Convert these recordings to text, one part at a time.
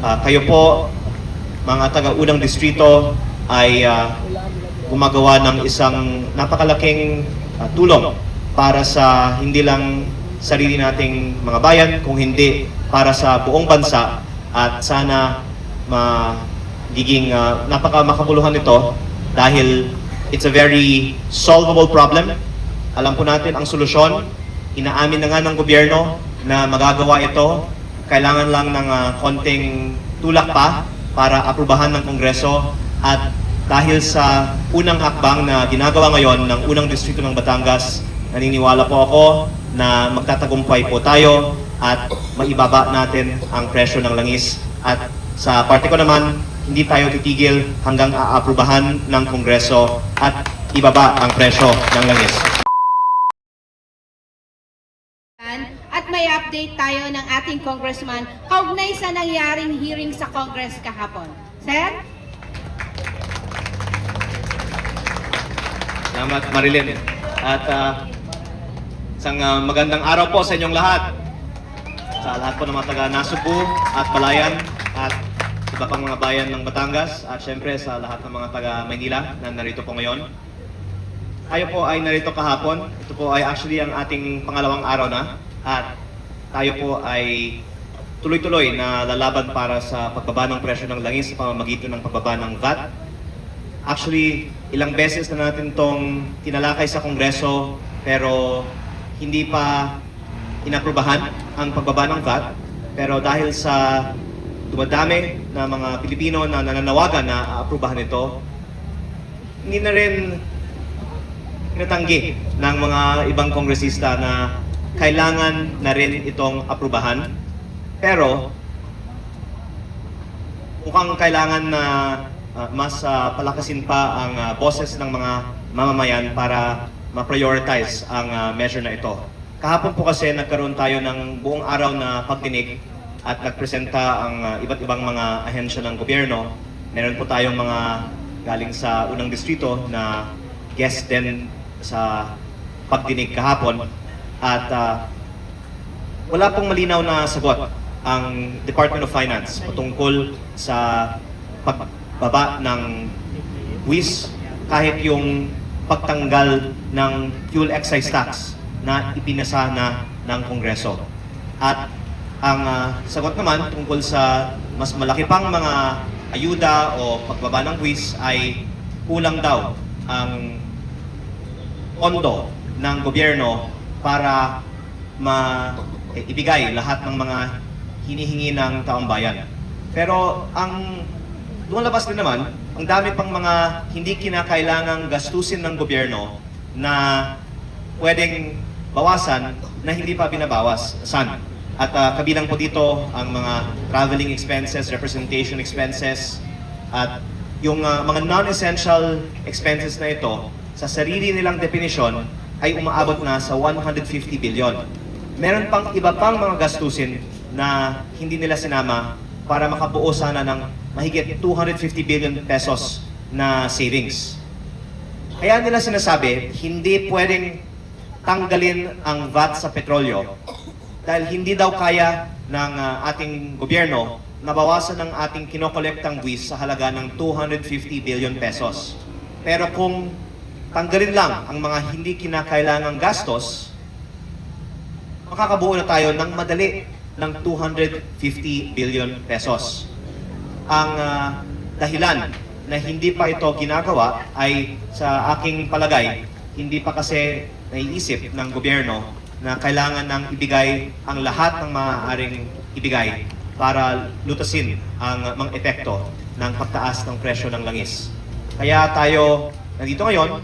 Kayo po, mga taga-unang distrito, ay gumagawa ng isang napakalaking tulong para sa hindi lang sarili nating mga bayan, kung hindi para sa buong bansa, at sana magiging napaka-makabuluhan ito dahil it's a very solvable problem. Alam po natin ang solusyon, inaamin na nga ng gobyerno na magagawa ito. Kailangan lang ng konting tulak pa para aprubahan ng Kongreso, at dahil sa unang hakbang na ginagawa ngayon ng unang distrito ng Batangas, naniniwala po ako na magtatagumpay po tayo at maibaba natin ang presyo ng langis. At sa parte ko naman, hindi tayo titigil hanggang aaprubahan ng Kongreso at ibaba ang presyo ng langis. At may update tayo ng ating congressman kaugnay sa nangyaring hearing sa Congress kahapon. Sir? Salamat, Marilyn. At isang magandang araw po sa inyong lahat. Sa lahat po ng mga taga Nasugbu at Palayan at iba pang mga bayan ng Batangas, at syempre sa lahat ng mga taga Maynila na narito po ngayon. Tayo po ay narito kahapon. Ito po ay actually ang ating pangalawang araw na. At tayo po ay tuloy-tuloy na lalaban para sa pagbaba ng presyo ng langis sa pamamagitan ng pagbaba ng VAT. Actually, ilang beses na natin itong tinalakay sa Kongreso pero hindi pa inaprubahan ang pagbaba ng VAT. Pero dahil sa dumadami na mga Pilipino na nananawagan na aaprubahan ito, hindi na rin pinatanggi ng mga ibang kongresista na kailangan na rin itong aprubahan. Pero mukhang kailangan na mas palakasin pa ang boses ng mga mamamayan para ma-prioritize ang measure na ito. Kahapon po kasi nagkaroon tayo ng buong araw na pagdinig at nagpresenta ang iba't ibang mga ahensya ng gobyerno. Meron po tayong mga galing sa unang distrito na guest din sa pagdinig kahapon. At wala pong malinaw na sagot ang Department of Finance patungkol sa pagbaba ng buwis, kahit yung pagtanggal ng fuel excise tax na ipinasa na ng Kongreso. At ang sagot naman tungkol sa mas malaki pang mga ayuda o pagbaba ng buwis ay kulang daw ang pondo ng gobyerno para ibigay lahat ng mga hinihingi ng taong bayan. Pero ang lumalabas din naman, ang dami pang mga hindi kinakailangang gastusin ng gobyerno na pwedeng bawasan na hindi pa binabawas. San? At kabilang po dito ang mga traveling expenses, representation expenses, at yung mga non-essential expenses na ito, sa sarili nilang definisyon, ay umaabot na sa 150 billion. Meron pang iba pang mga gastusin na hindi nila sinama para makabuo sana ng mahigit 250 billion pesos na savings. Kaya nila sinasabi, hindi pwedeng tanggalin ang VAT sa petrolyo dahil hindi daw kaya ng ating gobyerno na bawasan ng ating kinokolektang buwis sa halaga ng 250 billion pesos. Pero kung tanggalin lang ang mga hindi kinakailangang gastos, makakabuo na tayo ng madali ng 250 billion pesos. Ang dahilan na hindi pa ito ginagawa ay sa aking palagay, hindi pa kasi naiisip ng gobyerno na kailangan nang ibigay ang lahat ng maaaring ibigay para lutasin ang mga epekto ng pagtaas ng presyo ng langis. Kaya tayo nandito ngayon,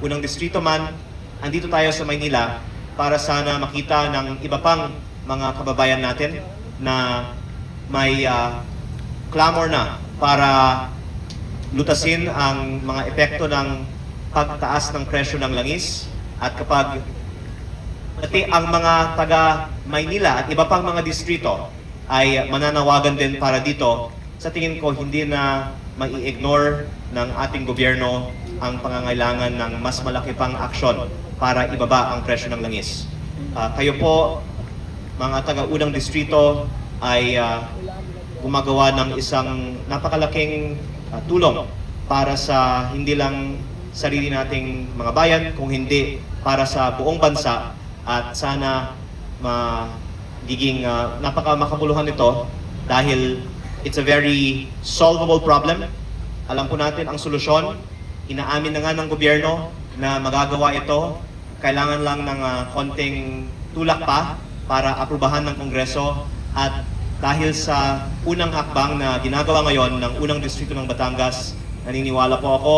unang distrito man, andito tayo sa Maynila para sana makita ng iba pang mga kababayan natin na may clamor na para lutasin ang mga epekto ng pagtaas ng presyo ng langis. At kapag pati ang mga taga Maynila at iba pang mga distrito ay mananawagan din para dito, sa tingin ko hindi na mai-ignore ng ating gobyerno ang pangangailangan ng mas malaki pang aksyon para ibaba ang presyo ng langis. Kayo po, mga taga-unang distrito, ay gumagawa ng isang napakalaking tulong para sa hindi lang sarili nating mga bayan, kung hindi para sa buong bansa, at sana magiging napaka-makabuluhan ito dahil it's a very solvable problem. Alam po natin ang solusyon, inaamin na nga ng gobyerno na magagawa ito, kailangan lang ng konting tulak pa para aprubahan ng Kongreso. At dahil sa unang hakbang na ginagawa ngayon ng unang distrito ng Batangas, naniniwala po ako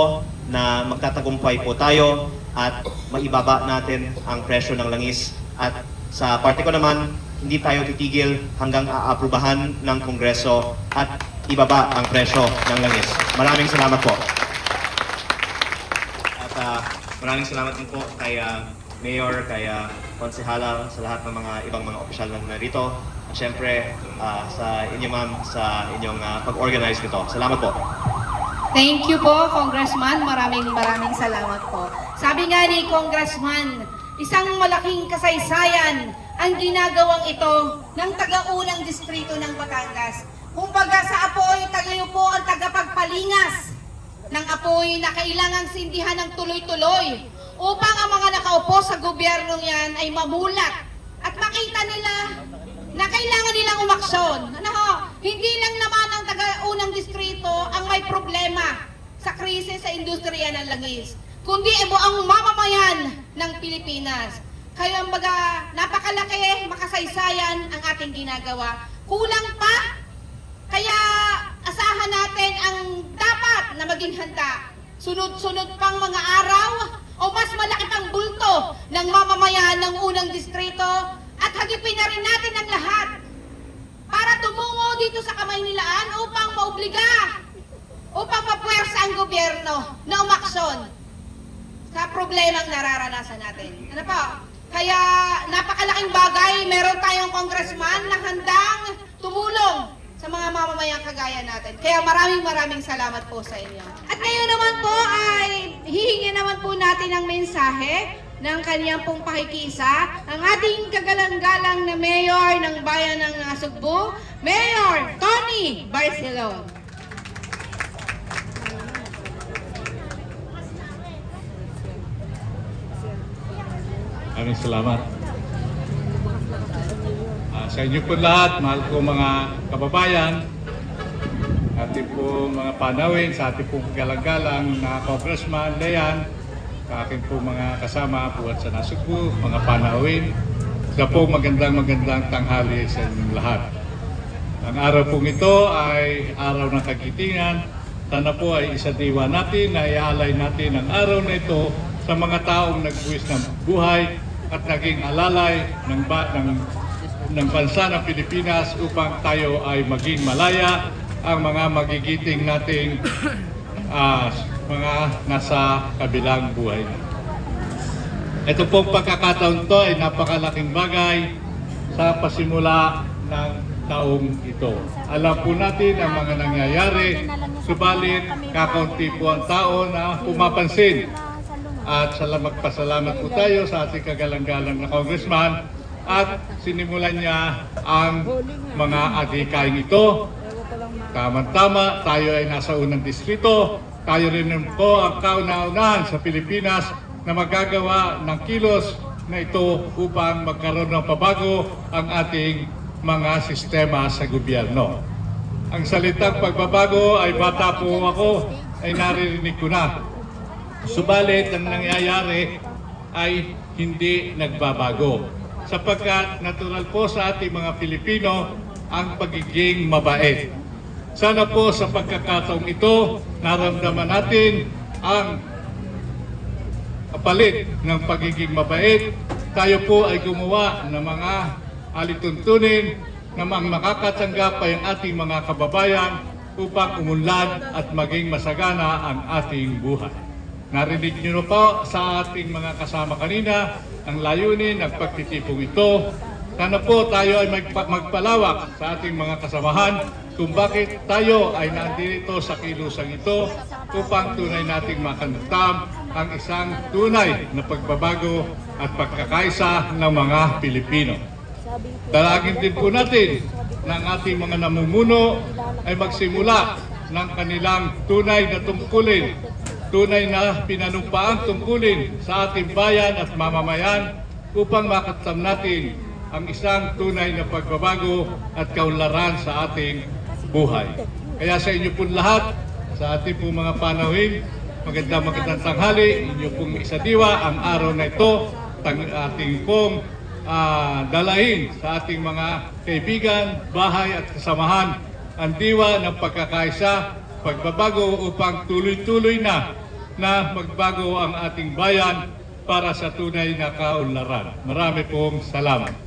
na magtatagumpay po tayo at maibaba natin ang presyo ng langis. At sa parte ko naman, hindi tayo titigil hanggang aaprubahan ng Kongreso at ibaba ang presyo ng langis. Maraming salamat po. At maraming salamat din po kay Mayor, kay Konsehala, sa lahat ng mga ibang mga opisyal na narito. At syempre, sa inyo ma'am, sa inyong pag-organize nito. Salamat po. Thank you po, Congressman. Maraming salamat po. Sabi nga ni Congressman, isang malaking kasaysayan ang ginagawang ito ng taga-unang distrito ng Batangas. Kumbaga sa apoy, tayo po ang tagapagpalingas ng apoy na kailangang sindihan ng tuloy-tuloy upang ang mga nakaupo sa gobyernong yan ay mamulat at makita nila na kailangan nilang umaksyon. Hindi lang naman ang taga-unang distrito ang may problema sa krisis sa industriya ng langis, kundi ang mamamayan ng Pilipinas. Kaya baga, napakalaki, makasaysayan ang ating ginagawa. Kulang pa, kaya asahan natin ang dapat na maging handa. Sunod-sunod pang mga araw o mas malaki pang bulto ng mamamayan ng unang distrito, at hagipin na rin natin ang lahat para tumungo dito sa Kamaynilaan upang maobliga, upang mapuwersa ang gobyerno na umaksyon sa problemang nararanasan natin. Ano po? Kaya napakalaking bagay, meron tayong congressman na handang tumulong sa mga mamamayang kagaya natin. Kaya maraming salamat po sa inyo. At ngayon naman po ay hihingi naman po natin ang mensahe ng kaniyang pong pakikisa ang ating kagalang-galang na mayor ng bayan ng Sugbo, Mayor Tony Barcelon. Maraming salamat. Sa inyo po lahat, mahal ko mga kababayan, ating po mga panawin, sa ating pong galang-galang na Congressman Lean, sa aking po mga kasama po at sa Nasugbu, mga panawin, sa po magandang tanghali sa inyong lahat. Ang araw pong ito ay araw ng kagitingan. Sana po ay isadiwa natin, na iaalay natin ang araw na ito sa mga taong nagbuwis ng buhay at naging alalay ng bansa ng Pilipinas upang tayo ay maging malaya, ang mga magigiting nating mga nasa kabilang buhay. Ito pong pagkakataon to ay napakalaking bagay sa pasimula ng taong ito. Alam po natin ang mga nangyayari, subalit kakaunti po ang tao na pumapansin. At magpasalamat po tayo sa ating kagalang-galang na congressman at sinimulan niya ang mga adhikain ito. Tama-tama, tayo ay nasa unang distrito. Tayo rin po ang kauna-unahan sa Pilipinas na magagawa ng kilos na ito upang magkaroon ng pabago ang ating mga sistema sa gobyerno. Ang salitang pagbabago ay bata po ako ay naririnig ko na. Subalit ang nangyayari ay hindi nagbabago. Sapagkat natural po sa ating mga Pilipino ang pagiging mabait. Sana po sa pagkakataong ito, naramdaman natin ang kapalit ng pagiging mabait. Tayo po ay gumawa ng mga alituntunin na makakatanggap ay ang ating mga kababayan upang umunlad at maging masagana ang ating buhay. Narinig niyo na po sa ating mga kasama kanina ang layunin ng pagtitipong ito. Sana po tayo ay magpalawak sa ating mga kasamahan kung bakit tayo ay nandito sa kilusang ito upang tunay nating makamtan ang isang tunay na pagbabago at pagkakaisa ng mga Pilipino. Dalangin din po natin ng ating mga namumuno ay magsimula ng kanilang tunay na tungkulin, tunay na pinanumpaang tungkulin sa ating bayan at mamamayan upang makatam natin ang isang tunay na pagbabago at kaunlaran sa ating buhay. Kaya sa inyo po lahat, sa ating po mga panawin, magandang tanghali, inyo pong isadiwa ang araw na ito, ating pong dalahin sa ating mga kaibigan, bahay at kasamahan ang diwa ng pagkakaisa, pagbabago upang tuloy-tuloy na magbago ang ating bayan para sa tunay na kaunlaran. Marami pong salamat.